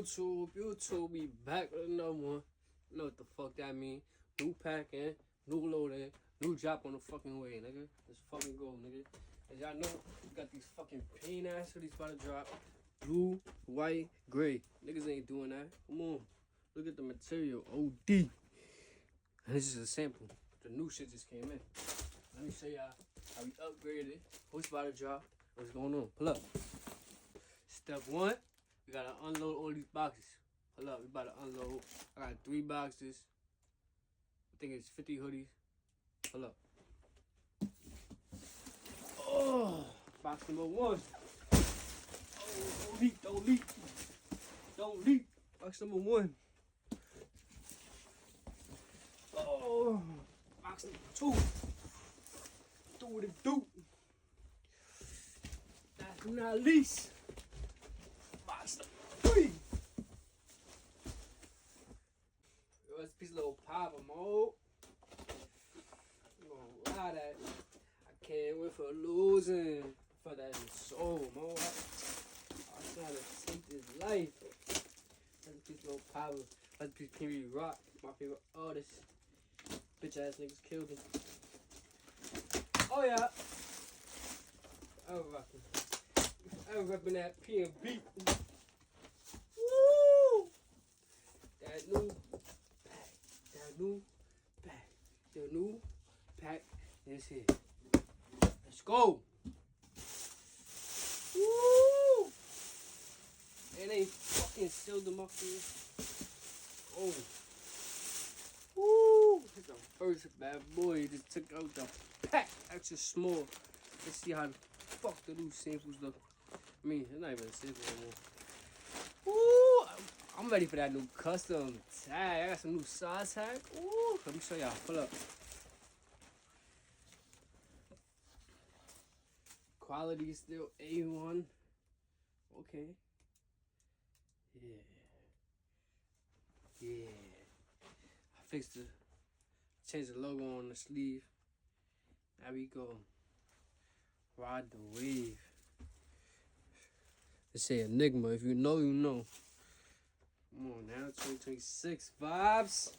YouTube, be back with another one. You know what the fuck that mean? New pack in, new load in, new drop on the fucking way, nigga. Let's fucking go, nigga. As y'all know, we got these fucking pain ass hoodies about to drop. Blue, white, gray. Niggas ain't doing that. Come on. Look at the material. OD. And this is a sample. The new shit just came in. Let me show y'all how we upgraded it. What's about to drop? What's going on? Pull up. Step one, we gotta unload all these boxes. Hold up, we about to unload. I got 3 boxes. I think it's 50 hoodies. Hold up. Oh, box number 1. Oh, don't leak, don't leak. Don't leak. Box number 1. Oh, box number 2. Do what it do. Last but not least, box number 3. It's a piece of little power mode. I'm gonna lie that. I can't wait for losing. For that soul mode. I'm trying to take this life. That's a piece of little power. That's a piece of Pee Rock, my favorite artist. Bitch ass niggas killed him. Oh yeah. I'm repping that P&B. Woo! That new pack. That new pack. The new pack is here. Let's go. Woo! And they fucking sealed them up here. Oh. Woo! It's the first bad boy. Just took out the pack. Extra small. Let's see how the fuck the new samples look. I mean, it's not even a sample anymore. Woo! I'm ready for that new custom tag. I got some new size tag. Ooh, let me show y'all. Pull up. Quality is still A1. Okay. Yeah. Yeah. I fixed the, changed the logo on the sleeve. There we go. Ride the wave. They say Enigma. If you know, you know. Come on now, 2026 vibes.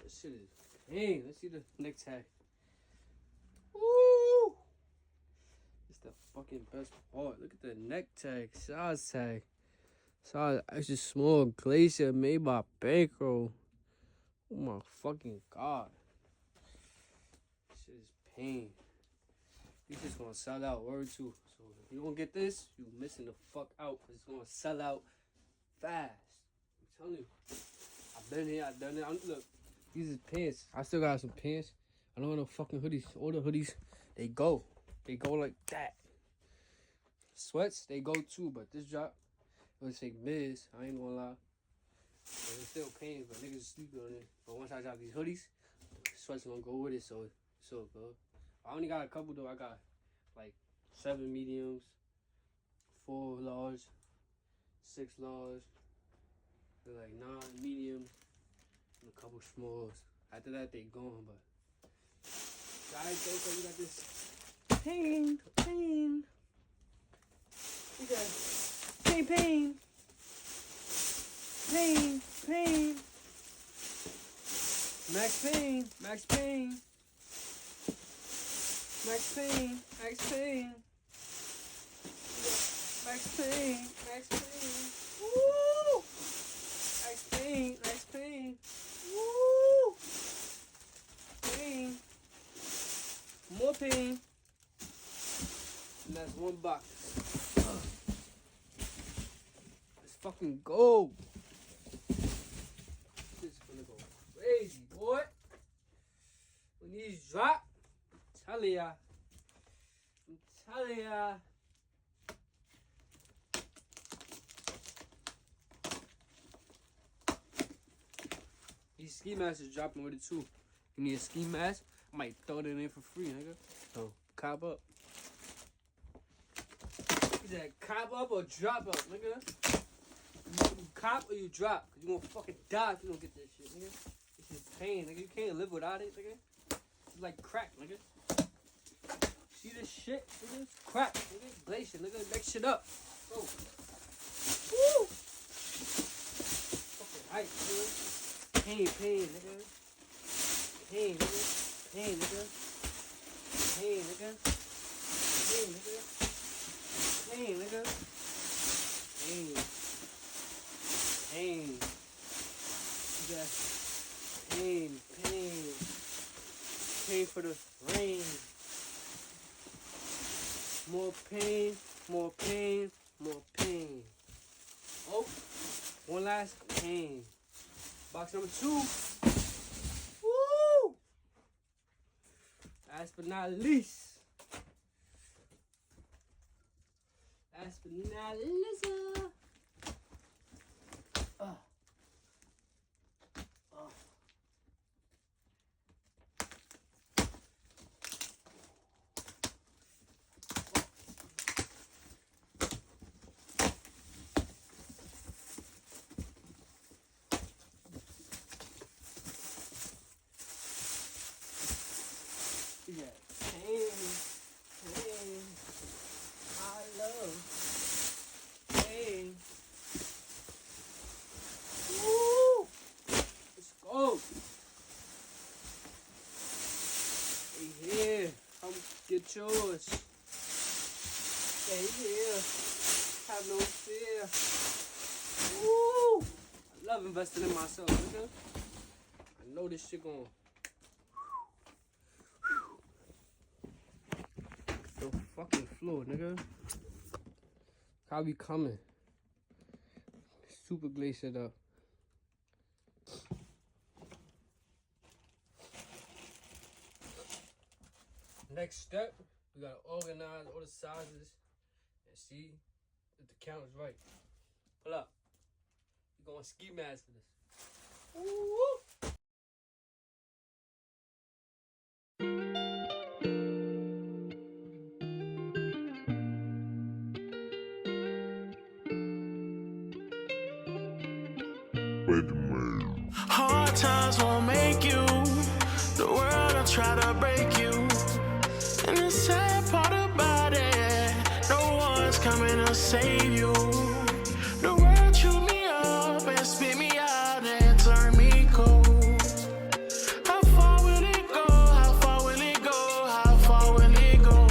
This shit is pain. Let's see the neck tag. Woo! It's the fucking best part. Look at the neck tag, size tag. Size extra small glacier made by Bankroll. Oh my fucking god. This shit is pain. You just gonna sell out, word too. So if you don't get this, you missing the fuck out. It's gonna sell out fast. I'm telling you. I've been here, I've done it. Look, these is pants. I still got some pants. I don't want no fucking hoodies. All the hoodies, they go. They go like that. Sweats, they go too, but this drop, it would say Miz. I ain't gonna lie. But it's still pants, but niggas sleeping on it. But once I drop these hoodies, sweats gonna go with it, so it's all good. I only got a couple though. I got like 7 mediums, 4 large, 6 large, like 9 mediums, and a couple smalls. After that, they gone, but guys, so we got this pain. We got pain. Max Pain. Max Pain. Woo! Max Pain. Woo! Pain. More pain. And that's 1 box. Let's fucking go. This is gonna go crazy, boy. When these drop, I'm telling ya. These ski masks is dropping with it too. You need a ski mask? I might throw it in for free, nigga. So, cop up. Is that cop up or drop up, nigga? You cop or you drop? Cause you gonna fucking die if you don't get this shit, nigga. This is pain, nigga. You can't live without it, nigga. It's like crack, nigga. See this shit, nigga? Crack, nigga. Glacier, nigga. Next shit up. Bro. Woo! Pain, nigga. Pain, nigga. Pain, nigga. Pain, nigga. Pain, nigga. Pain, nigga. Pain. Pain. Yeah. Pain. Pain for the rain. More pain, more pain, more pain. Oh, one last pain. Box number 2. Woo! Last but not least. Last but not least. Yeah, pain, I love pain. Woo! Let's go. Stay here, come get yours. Stay here, have no fear. Woo! I love investing in myself, nigga. I know this shit gon' the fucking floor, nigga. How we coming? Super glaced up. Next step, we gotta organize all the sizes and see if the count is right. Pull up. We're going ski mask for this. Woo! Hard times won't make you. The world will try to break you. And the sad part about it, no one's coming to save you. The world chewed me up and spit me out and turned me cold. How far will it go? How far will it go? How far will it go?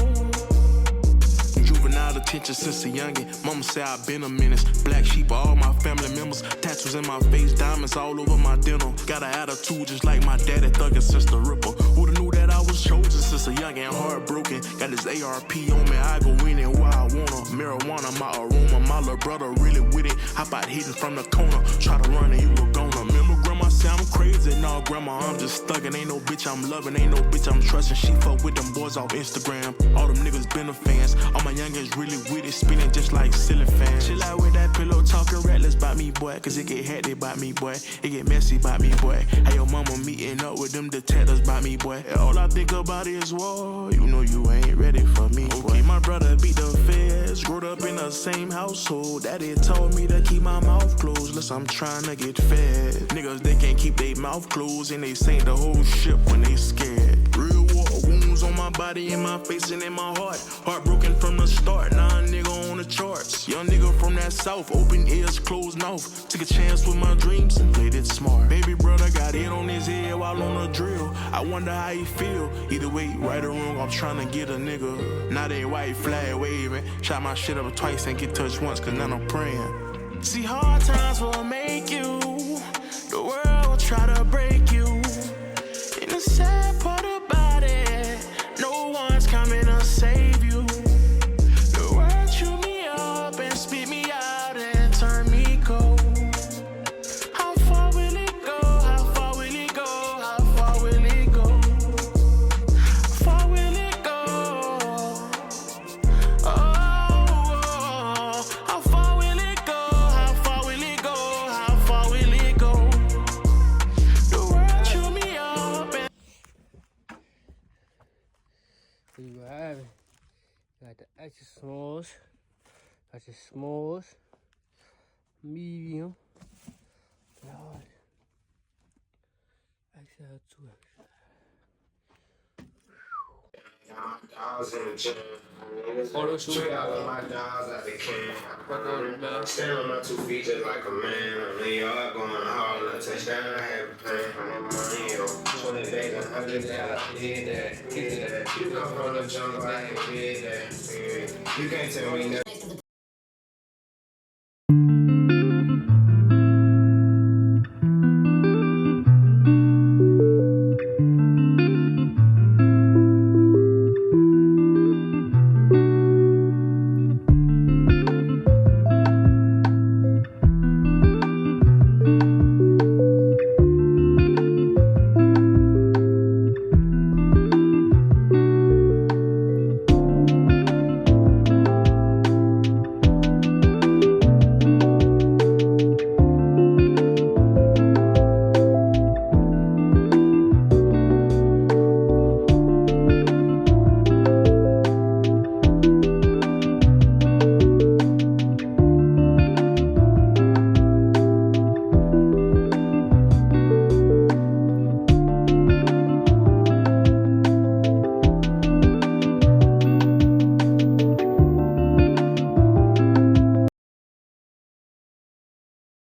Juvenile attention since a youngin'. Mama say I've been a menace. Black sheep of all my family members. Tattoos in my face, diamonds all over my denim. Got an attitude just like my daddy, thuggin' Sister Ripper. Who'da knew that I was chosen since a young and heartbroken. Got this ARP on me, I go in and where I wanna. Marijuana, my aroma, my little brother really with it. Hop out hitting from the corner, try to run and you were gonna. Remember grandma say I'm crazy, nah grandma I'm just thuggin'. Ain't no bitch I'm loving, ain't no bitch I'm trusting. She fuck with them boys off Instagram. All them niggas been a fans. All my youngins really with it, spinning just like silly fans. Chill out with that pillow talking reckless about me, boy. Cause it get hectic about me, boy. It get messy about me, boy. How your mama meeting up with them detectives about me, boy. And all I think about is war. You know you ain't ready for me, boy. Okay, my brother beat the feds. Growed up in the same household. Daddy told me to keep my mouth closed. Listen, I'm trying to get fed. Niggas, they can't keep their mouth closed. And they sink the whole ship when they scared. Real war wounds on my body, in my face, and in my heart. Heartbroken from the start. Now a nigga on the charts. Young nigga from that south. Open ears, closed mouth. Took a chance with my dreams and played it smart. Baby brother got hit on his head while on a drill. I wonder how he feel. Either way, right or wrong, I'm trying to get a nigga. Now they white flag waving. Shot my shit up twice and get touched once, cause now I'm praying. See, hard times will make you. The world will try to break you. And the sad part about it, no one's coming to save you. The world chewed me up and spit me out and turned me cold. How far will it go? How far will it go? How far will it go? How far will it go? Oh, how far will it go? How far will it go? How far will it go? The world chewed me up and There you have it. Got the extra smalls. Got your smalls. Medium. Large. XL, 2X. Dogs in the gym. Photo shoot. Treat all of my dogs like they can. Stand on my 2 feet just like a man. I'm in yard going hard. On a touchdown, I have a plan for that money. Yo, 20 days, 100 days, I did that. You come from the jungle, I ain't did that. You can't tell me nothing.